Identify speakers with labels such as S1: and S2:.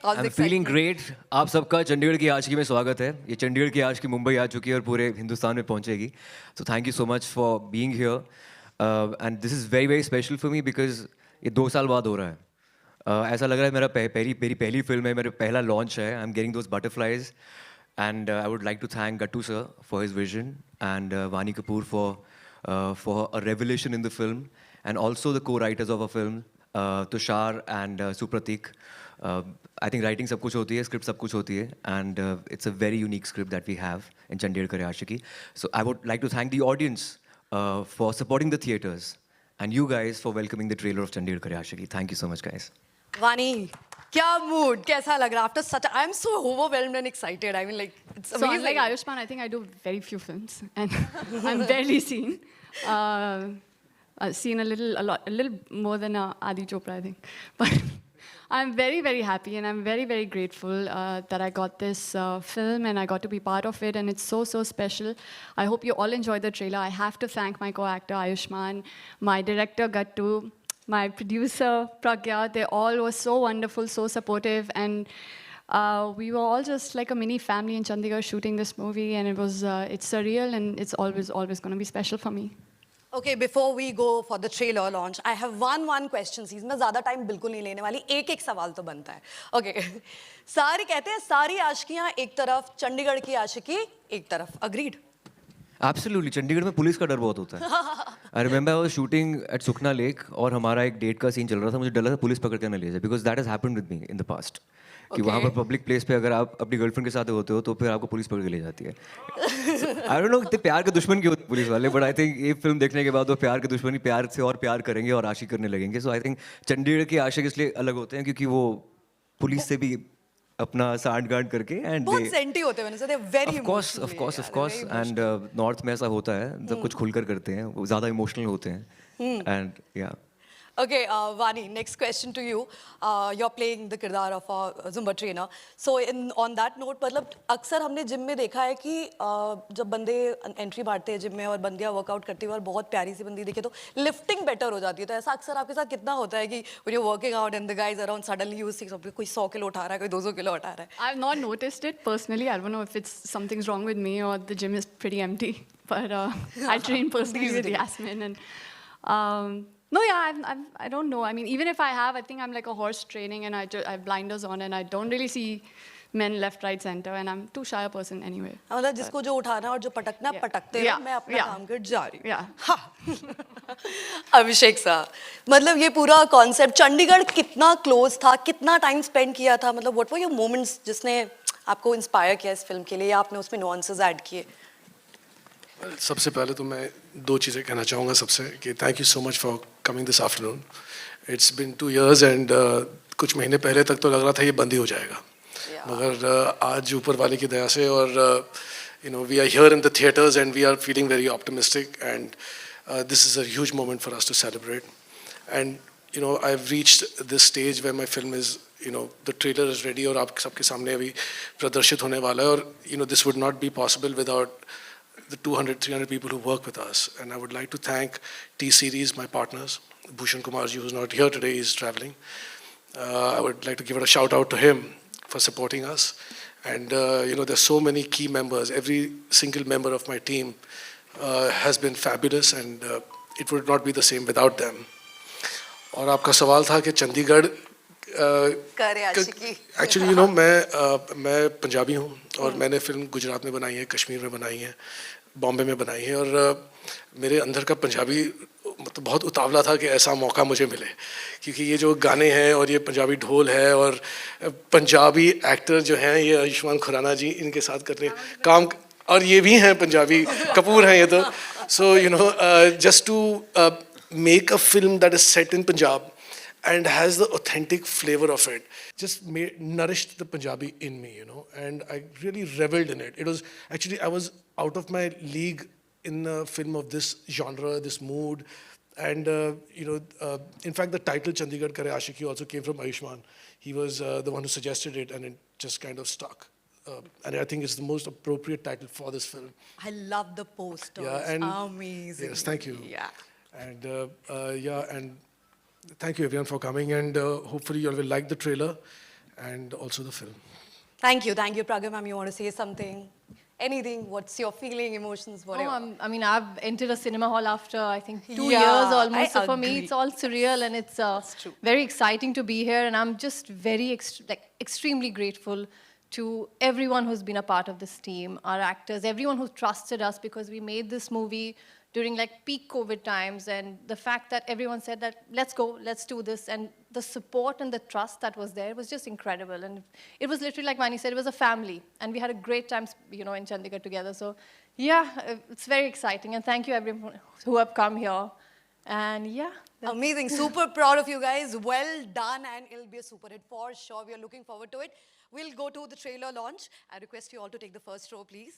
S1: All the
S2: I'm feeling
S1: excitement.
S2: great. आप सबका चंडीगढ़ की आशिकी में स्वागत है. ये चंडीगढ़ की आशिकी मुंबई आ चुकी है और पूरे हिंदुस्तान में पहुंचेगी. So thank you so much for being here. And this is very very special for me because ये 2 साल बाद हो रहा है. ऐसा लग रहा है मेरी पहली फिल्म है, मेरा पहला launch है. I'm getting those butterflies. And I would like to thank Gattu sir for his vision and Vani Kapoor for a revelation in the film, and also the co-writers of a film, Tushar and Supratik. I think writing सब कुछ होती है, script सब कुछ होती है, and it's a very unique script that we have in Chandigarh Kare Aashiqui. So I would like to thank the audience for supporting the theatres, and you guys for welcoming the trailer of Chandigarh Kare Aashiqui. Thank you so much, guys.
S1: Vani, क्या mood? कैसा लग रहा? After such, I'm so overwhelmed and excited. I mean, like, it's
S3: So
S1: amazing.
S3: unlike Ayushmann, I think I do very few films, and I'm barely seen. I've seen a little more than Adi Chopra, I think. But I'm very, very happy, and I'm very, very grateful that I got this film and I got to be part of it, and it's so, so special. I hope you all enjoyed the trailer. I have to thank my co-actor Ayushmann, my director Gattu, my producer Pragya. They all were so wonderful, so supportive, and we were all just like a mini family in Chandigarh shooting this movie, and it's surreal, and it's always going to be special for me.
S1: Okay, before we go for the trailer launch, I have one question. Season में ज़्यादा time बिल्कुल नहीं लेने वाली. एक सवाल तो बनता है. Okay. सारे कहते हैं सारी आशिकियाँ एक तरफ, चंडीगढ़ की आशिकी एक तरफ. Agreed?
S2: Absolutely. चंडीगढ़ में पुलिस का डर बहुत होता है. I remember I was shooting at Sukna Lake और हमारा एक डेट का सीन चल रहा था. मुझे डर लगा पुलिस पकड़ के ना ले जाए, because that has happened with me in the past. कि वहाँ पर पब्लिक प्लेस पे अगर आप अपनी गर्लफ्रेंड के साथ होते हो तो फिर आपको पुलिस पकड़ के ले जाती है. आई डोंट नो कितने प्यार के दुश्मन क्यों होते पुलिस वाले, बट आई थिंक ये फिल्म देखने के बाद वो प्यार के दुश्मन ही प्यार से और प्यार करेंगे और आशिक करने लगेंगे. सो आई थिंक चंडीगढ़ के आशिक इसलिए अलग होते हैं क्योंकि वो पुलिस से भी अपना सांठ गांठ करके एंड
S1: बहुत सेंटी होते हैं, they are very emotional.
S2: Of course and north में ऐसा होता है, सब कुछ खुलकर करते हैं, वो ज़्यादा इमोशनल होते हैं एंड या.
S1: Okay, Vani, next question to you. You're playing the किरदार of a Zumba trainer. So on that note, मतलब अक्सर हमने जिम में देखा है कि जब बंदे एंट्री मारते हैं जिम में और बंदियाँ वर्कआउट करती है और बहुत प्यारी सी बंदी दिखे तो लिफ्टिंग बेटर हो जाती है. तो ऐसा अक्सर आपके साथ कितना होता है कि when you're working out and the guys around suddenly you see कोई 100 किलो उठा रहा है, कोई 200 किलो उठा रहा है.
S3: I've not noticed it personally. I don't know if something's wrong with me or the gym is pretty empty. But I train personally with Yasmin, and no, yeah, I don't know. I mean, even if I have, I think I'm like a horse training, and I have blinders on, and I don't really see men left, right, center, and I'm too shy a person anyway.
S1: मतलब जिसको जो उठाना और जो पटकना पटकते हैं, मैं अपना काम कर जा रही हूँ. हाँ. अभिषेक साहब, मतलब ये पूरा कॉन्सेप्ट चंडीगढ़ कितना क्लोज था, कितना टाइम स्पेंड किया था, मतलब व्हाट वर योर मोमेंट्स जिसने आपको इंस्पायर किया इस फिल्म के लिए, या आपने उसमें नुआंसेस ऐड किए?
S4: सबसे पहले तो मैं दो चीज़ें कहना चाहूँगा सबसे कि thank you so much for coming this afternoon. It's been 2 years and कुछ महीने पहले तक तो लग रहा था ये बंद ही हो जाएगा, मगर आज ऊपर वाले की दया से और you know we are here in the theatres and we are feeling very optimistic and this is a huge moment for us to celebrate. And you know I have reached this stage where my film is you know the trailer is ready और आप सबके सामने अभी प्रदर्शित होने वाला है. और you no this would not be possible without the 200-300 people who work with us. And I would like to thank T-Series, my partners. Bhushan Kumarji, who's not here today, he's traveling. I would like to give a shout out to him for supporting us. And you know, there's so many key members. Every single member of my team has been fabulous, and it would not be the same without them. और आपका सवाल था कि Chandigarh actually you know मैं पंजाबी हूँ और मैंने film Gujarat में बनाई है, कश्मीर में बनाई है, बॉम्बे में बनाई है. और मेरे अंदर का पंजाबी मतलब बहुत उतावला था कि ऐसा मौका मुझे मिले, क्योंकि ये जो गाने हैं और ये पंजाबी ढोल है और पंजाबी एक्टर जो हैं ये आयुष्मान खुराना जी, इनके साथ करने काम, और ये भी हैं पंजाबी कपूर हैं ये तो. So you know just to make a film that is set in Punjab and has the authentic flavor of it, just nourished the Punjabi in me, you know, and I really reveled in it. It was actually, I was out of my league in a film of this genre, this mood, and you know, in fact, the title Chandigarh Kare Aashiqui also came from Ayushmann. He was the one who suggested it, and it just kind of stuck. And I think it's the most appropriate title for this film.
S1: I love the posters.
S4: Yeah, and
S1: amazing.
S4: Yes, thank you.
S1: Yeah.
S4: And yeah, and thank you everyone for coming, and hopefully you all will like the trailer. and also the film.
S1: Thank you, Pragya ma'am. You want to say something? Anything? What's your feeling, emotions, whatever?
S5: I mean, I've entered a cinema hall after, I think, 2
S1: Yeah,
S5: years almost.
S1: I
S5: So for me,
S1: agree.
S5: it's all surreal and it's
S1: true.
S5: very exciting to be here. And I'm just very, extremely grateful to everyone who's been a part of this team, our actors, everyone who trusted us, because we made this movie during like peak COVID times. And the fact that everyone said that, let's go, let's do this. And the support and the trust that was there was just incredible. And it was literally, like Vani said, it was a family. And we had a great time, in Chandigarh together. So yeah, it's very exciting. And thank you everyone who have come here. And yeah.
S1: Amazing. Super proud of you guys. Well done, and it'll be a super hit for sure. We are looking forward to it. We'll go to the trailer launch. I request you all to take the first row, please.